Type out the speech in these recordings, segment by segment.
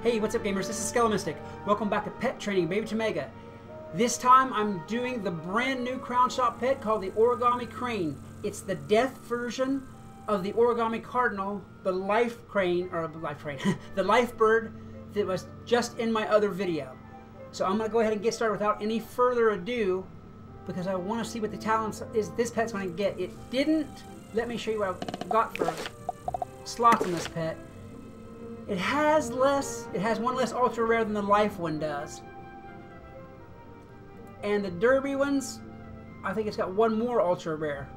Hey, what's up gamers? This is Mystic. Welcome back to Pet Training, Baby to Mega. This time I'm doing the brand new Crown Shop pet called the Origami Crane. It's the death version of the Origami Cardinal, the life crane, or the life bird that was just in my other video. So I'm going to go ahead and get started without any further ado because I want to see what the talents is this pet's going to get. It didn't let me show you what I've got for slots in this pet. It has one less ultra rare than the life one does. And the derby ones, I think it's got one more ultra rare.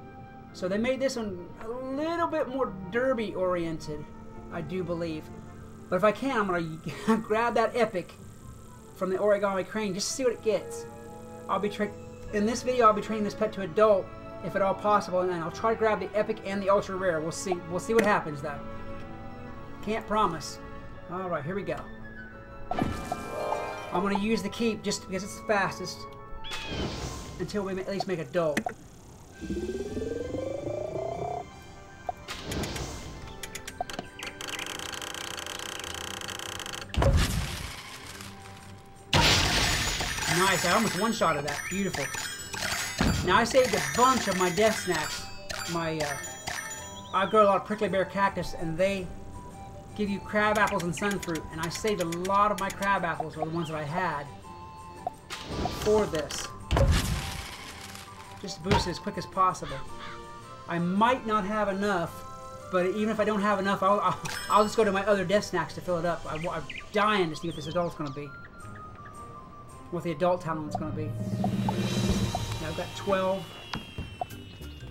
So they made this one a little bit more derby oriented, I do believe. But if I can, I'm going to grab that epic from the Origami Crane just to see what it gets. In this video, I'll be training this pet to adult, if at all possible, and then I'll try to grab the epic and the ultra rare. We'll see what happens though. Can't promise. Alright, here we go. I'm going to use the keep just because it's the fastest until we at least make adult. Nice, I almost one-shotted that. Beautiful. Now I saved a bunch of my death snacks. I grow a lot of prickly bear cactus and they give you crab apples and sun fruit, and I saved a lot of my crab apples, or the ones that I had, for this. Just to boost it as quick as possible. I might not have enough, but even if I don't have enough, I'll just go to my other death snacks to fill it up. I'm dying to see what this adult's going to be. What the adult talent's going to be. Now I've got 12,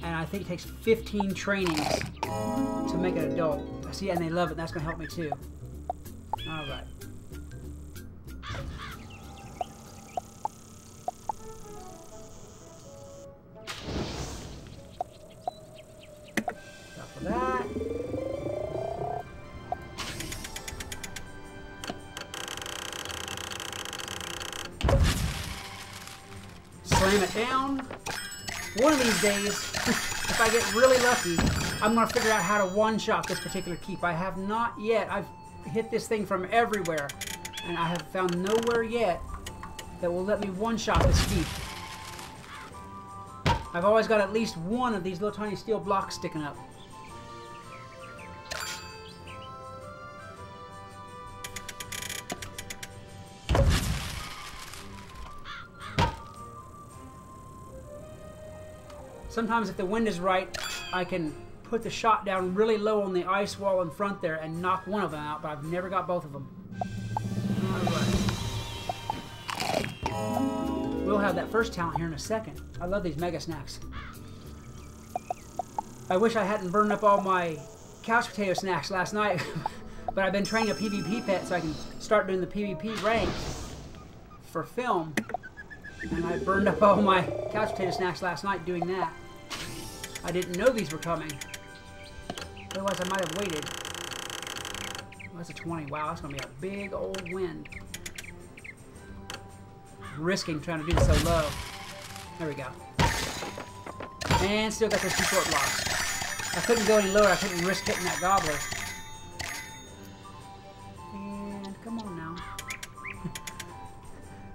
and I think it takes 15 trainings to make an adult. See, and they love it. That's going to help me too. All right. Stop for that. Slam it down. One of these days, if I get really lucky, I'm going to figure out how to one-shot this particular keep. I have not yet. I've hit this thing from everywhere, and I have found nowhere yet that will let me one-shot this keep. I've always got at least one of these little tiny steel blocks sticking up. Sometimes if the wind is right, I can put the shot down really low on the ice wall in front there and knock one of them out, but I've never got both of them. Alright. We'll have that first talent here in a second. I love these mega snacks. I wish I hadn't burned up all my couch potato snacks last night, but I've been training a PvP pet so I can start doing the PvP rank for film. And I burned up all my couch potato snacks last night doing that. I didn't know these were coming. Otherwise, I might have waited. Oh, that's a 20. Wow, that's going to be a big old wind. I'm risking trying to do this so low. There we go. And still got those two short blocks. I couldn't go any lower. I couldn't risk hitting that gobbler. And come on now.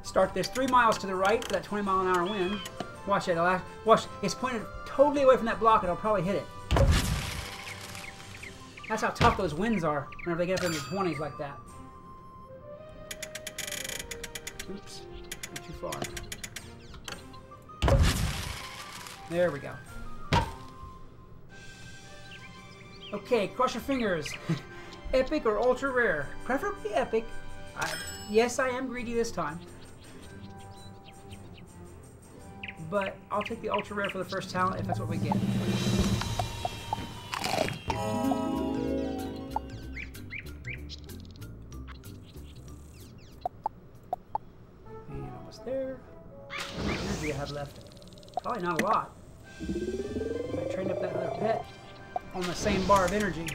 Start this 3 miles to the right for that 20-mile-an-hour wind. Watch it. Watch. It's pointed totally away from that block, and I'll probably hit it. That's how tough those winds are whenever they get up into the 20s like that. Oops. Not too far. There we go. Okay, cross your fingers. Epic or ultra rare? Preferably epic. Yes, I am greedy this time. But I'll take the ultra rare for the first talent if that's what we get. And almost there. How much energy do I have left? Probably not a lot. I trained up that other pet on the same bar of energy.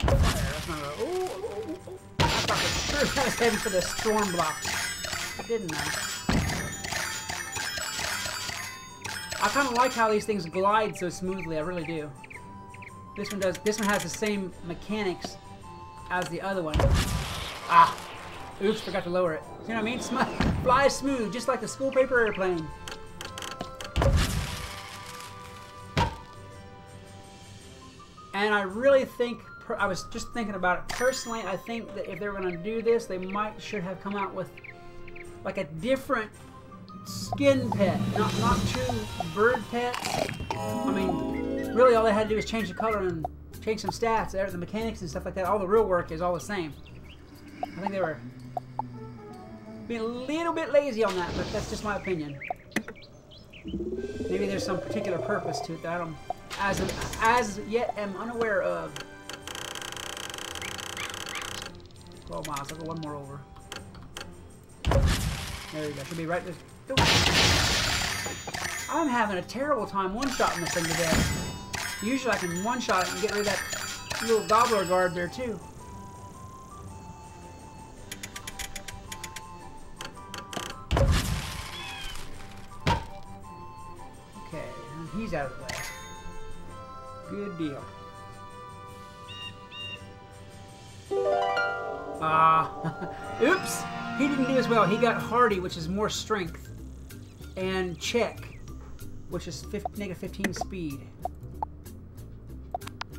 Fire, that's not a... Oh. I thought for sure I was heading for the storm blocks. Didn't I? I kind of like how these things glide so smoothly. I really do. This one does. This one has the same mechanics as the other one. Ah, oops! Forgot to lower it. See what I mean? Flies smooth, just like the school paper airplane. And I really think, I was just thinking about it personally, I think that if they were going to do this, they should have come out with like a different skin pet, not two bird pets. I mean, really all they had to do was change the color and change some stats, the mechanics and stuff like that. All the real work is all the same. I think they were being a little bit lazy on that, but that's just my opinion. Maybe there's some particular purpose to it that I don't, as yet am unaware of. 12 miles. I'll go one more over. There you go. Should be right there. I'm having a terrible time one-shotting this thing today. Usually I can one-shot it and get rid of that little gobbler guard there too. Okay, and he's out of the way. Good deal. Oops! He didn't do as well. He got hardy, which is more strength, and check, which is negative 15 speed.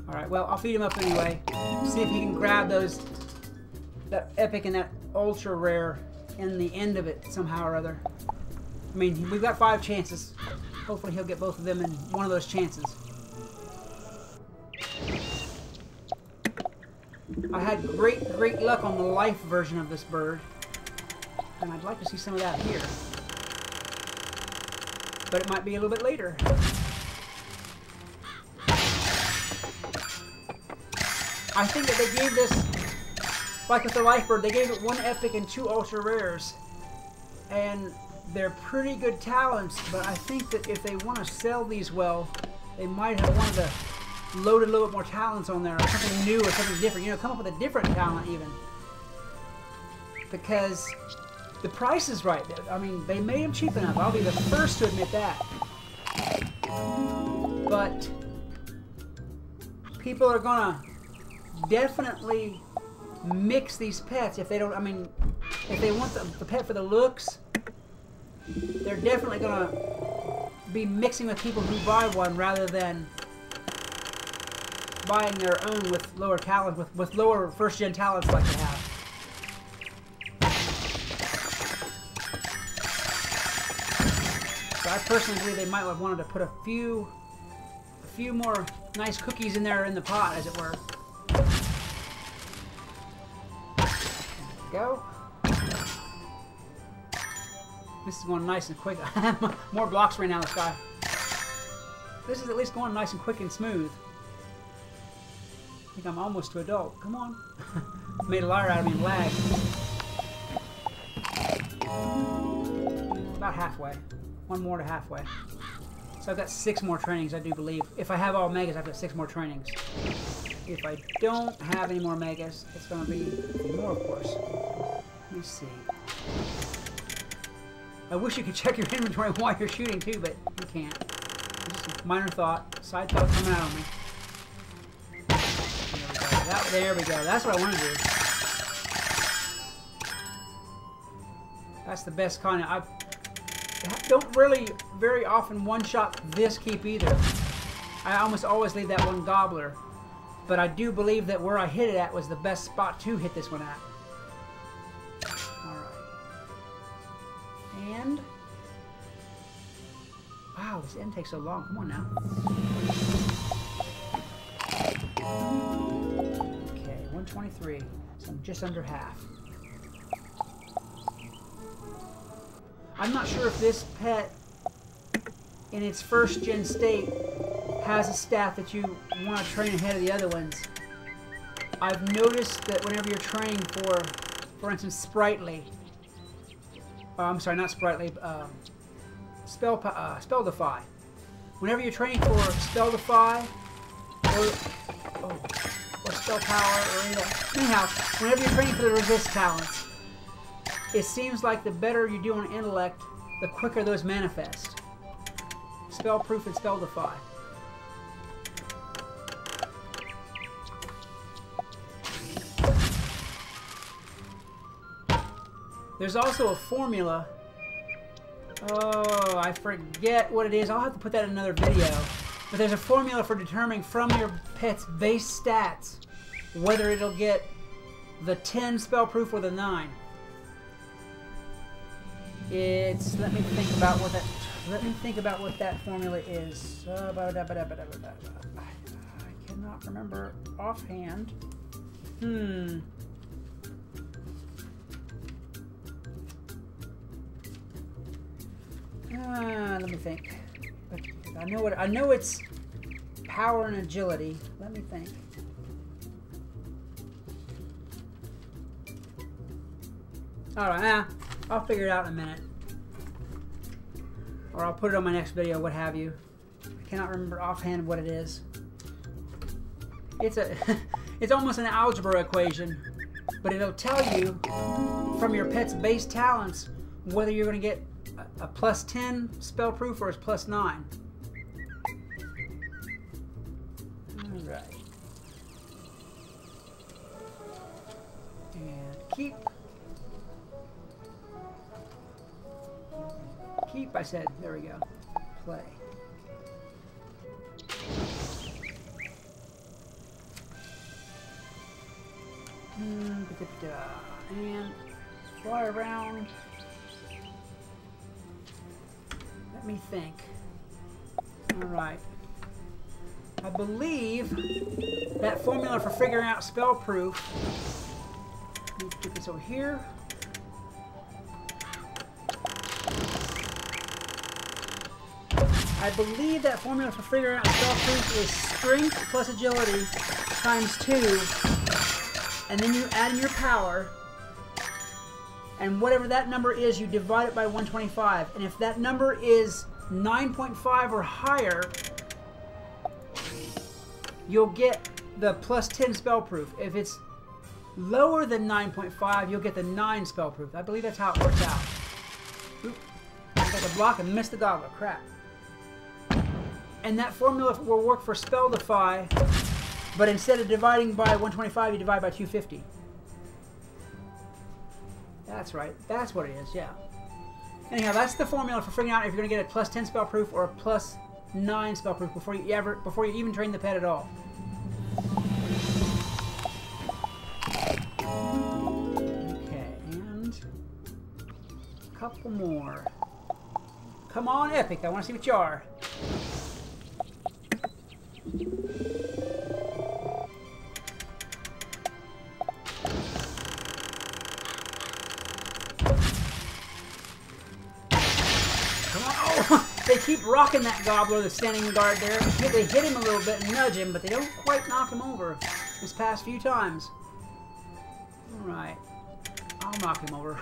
Alright, well, I'll feed him up anyway. See if he can grab that epic and that ultra rare in the end of it somehow or other. I mean, we've got 5 chances. Hopefully he'll get both of them in one of those chances. I had great luck on the life version of this bird, and I'd like to see some of that here. But it might be a little bit later. I think that they gave this, like with the life bird, they gave it 1 epic and 2 ultra rares, and they're pretty good talents, but I think that if they want to sell these well, they might have wanted to load a little bit more talents on there, or something new or something different. You know, come up with a different talent even. Because the price is right. I mean, they made them cheap enough. I'll be the first to admit that. But people are gonna definitely mix these pets if they don't. I mean, if they want the pet for the looks, they're definitely gonna be mixing with people who buy one rather than buying their own with lower talent, with lower first-gen talents like they have. So I personally believe they might have wanted to put a few more nice cookies in there in the pot, as it were. There we go. This is going nice and quick. More blocks right now, this guy. This is at least going nice and quick and smooth. I think I'm almost to adult. Come on. Made a liar out of me and lag. About halfway. One more to halfway. So I've got 6 more trainings, I do believe. If I have all megas, I've got 6 more trainings. If I don't have any more megas, it's going to be more, of course. Let me see. I wish you could check your inventory while you're shooting too, but you can't. Just a minor thought, side thought coming out on me. There we go. That's what I want to do. That's the best kind of. I don't really very often one-shot this keep either. I almost always leave that one gobbler. But I do believe that where I hit it at was the best spot to hit this one at. Alright. And... wow, this end takes so long. Come on now. 123, so I'm just under half. I'm not sure if this pet, in its first gen state, has a stat that you want to train ahead of the other ones. I've noticed that whenever you're training for instance, Sprightly, I'm sorry, not Sprightly, Spell Defy. Whenever you're training for Spell Defy, or Spell Power, or anyhow, whenever you're training for the resist talents, it seems like the better you do on intellect, the quicker those manifest. Spell Proof and Spell Defy. There's also a formula. Oh, I forget what it is. I'll have to put that in another video. But there's a formula for determining from your pet's base stats whether it'll get the 10 spell proof or the 9. It's, let me think about what that formula is. I cannot remember offhand. Let me think. I know it's power and agility. Let me think. Alright, I'll figure it out in a minute. Or I'll put it on my next video, what have you. I cannot remember offhand what it is. It's a it's almost an algebra equation, but it'll tell you from your pet's base talents whether you're going to get a plus 10 spell proof or a plus 9. Alright. And keep, I said. There we go. Play. And fly around. Let me think. Alright. I believe that formula for figuring out spell proof. Let me put this over here. I believe that formula for figuring out spell proof is strength plus agility times 2, and then you add in your power, and whatever that number is, you divide it by 125. And if that number is 9.5 or higher, you'll get the plus 10 spell proof. If it's lower than 9.5, you'll get the 9 spell proof. I believe that's how it works out. Oop, I got the block and missed the goblet. Crap. And that formula will work for Spell Defy, but instead of dividing by 125, you divide by 250. That's right. That's what it is, yeah. Anyhow, that's the formula for figuring out if you're going to get a plus 10 spell proof or a plus 9 spell proof before you even train the pet at all. Okay, and a couple more. Come on, Epic. I want to see what you are. They keep rocking that gobbler that's standing guard there. They hit him a little bit and nudge him, but they don't quite knock him over this past few times. Alright. I'll knock him over.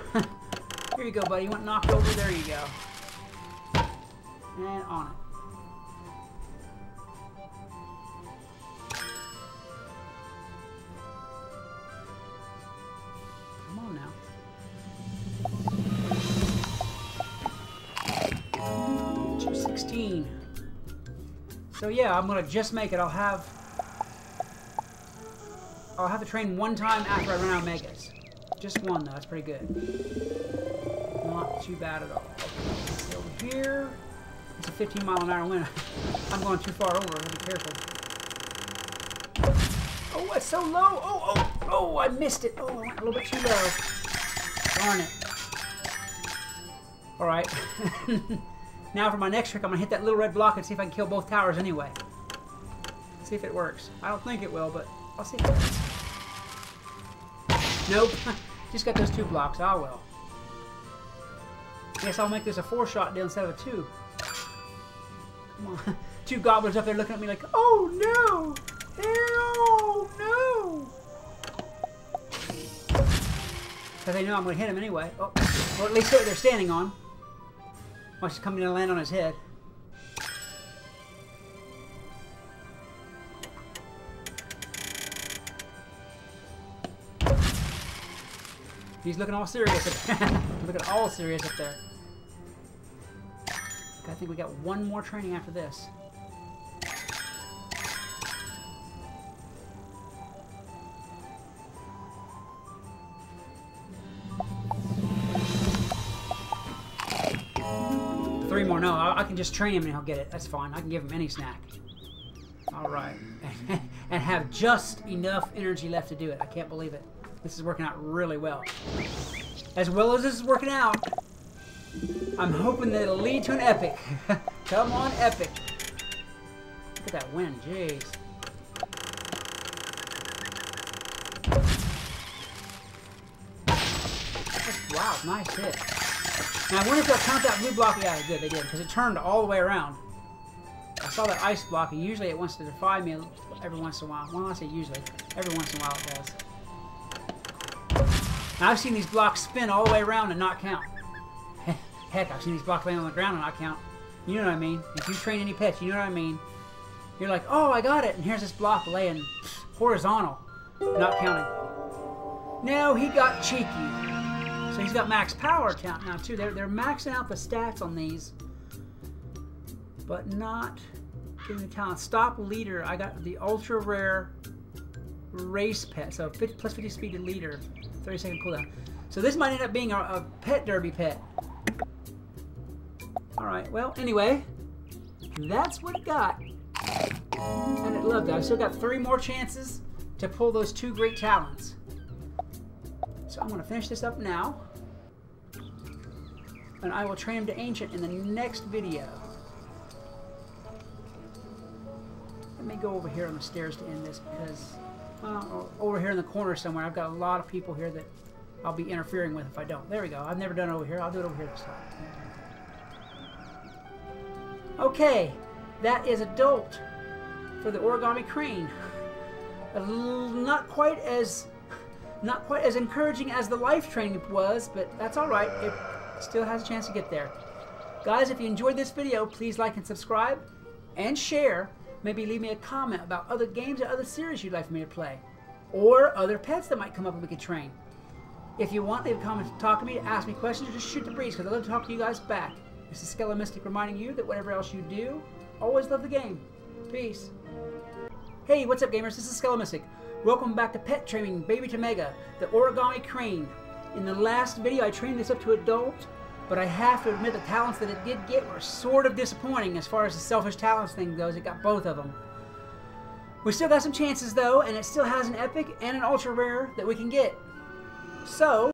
Here you go, buddy. You want knocked over? There you go. And on it. Come on now. So yeah, I'm gonna just make it. I'll have to train one time after I run out of megas. Just one though. That's pretty good. Not too bad at all. Okay, over here. It's a 15-mile-an-hour wind. I'm going too far over. Be careful. Oh, it's so low. Oh! I missed it. Oh, I went a little bit too low. Darn it. All right. Now for my next trick, I'm going to hit that little red block and see if I can kill both towers anyway. See if it works. I don't think it will, but I'll see if it works. Nope. Just got those 2 blocks. I will. Guess I'll make this a 4-shot deal instead of a 2. Come on. 2 gobblers up there looking at me like, oh no! Oh no! Because they know I'm going to hit him anyway. Oh. Or at least what they're standing on. Watch it coming to land on his head. He's looking all serious up there. Looking all serious up there. I think we got one more training after this. 3 more. No, I can just train him and he'll get it. That's fine. I can give him any snack. All right. And have just enough energy left to do it. I can't believe it. This is working out really well. As well as this is working out, I'm hoping that it'll lead to an epic. Come on, epic. Look at that wind. Jeez. Wow, nice hit. Now I wonder if they'll count that blue block. Yeah, good, they did, because it turned all the way around. I saw that ice block, and usually it wants to defy me every once in a while. Well, I say usually. Every once in a while it does. Now I've seen these blocks spin all the way around and not count. Heck, I've seen these blocks laying on the ground and not count. You know what I mean? If you train any pets, you know what I mean. You're like, oh, I got it, and here's this block laying horizontal, not counting. No, he got cheeky. So he's got max power count now too. They're maxing out the stats on these, but not giving the talent. Stop leader. I got the ultra rare race pet. So plus 50 speed to leader, 30-second cooldown. So this might end up being a pet derby pet. All right. Well, anyway, that's what it got, and it loved it. I've still got 3 more chances to pull those 2 great talents. So I'm going to finish this up now, and I will train him to Ancient in the next video. Let me go over here on the stairs to end this, because, well, over here in the corner somewhere, I've got a lot of people here that I'll be interfering with if I don't. There we go. I've never done it over here. I'll do it over here this time. Okay, that is adult for the Origami Crane. Not quite as encouraging as the life training was, but that's all right. It still has a chance to get there. Guys, if you enjoyed this video, please like and subscribe and share. Maybe leave me a comment about other games or other series you'd like for me to play, or other pets that might come up and we could train. If you want, leave a comment to talk to me, to ask me questions, or just shoot the breeze, because I love to talk to you guys back. This is Skelomystic reminding you that whatever else you do, always love the game. Peace. Hey, what's up, gamers? This is Skelomystic. Welcome back to Pet Training Baby to Mega, the Origami Crane. In the last video, I trained this up to adult, but I have to admit the talents that it did get were sort of disappointing as far as the selfish talents thing goes. It got both of them. We still got some chances, though, and it still has an epic and an ultra rare that we can get. So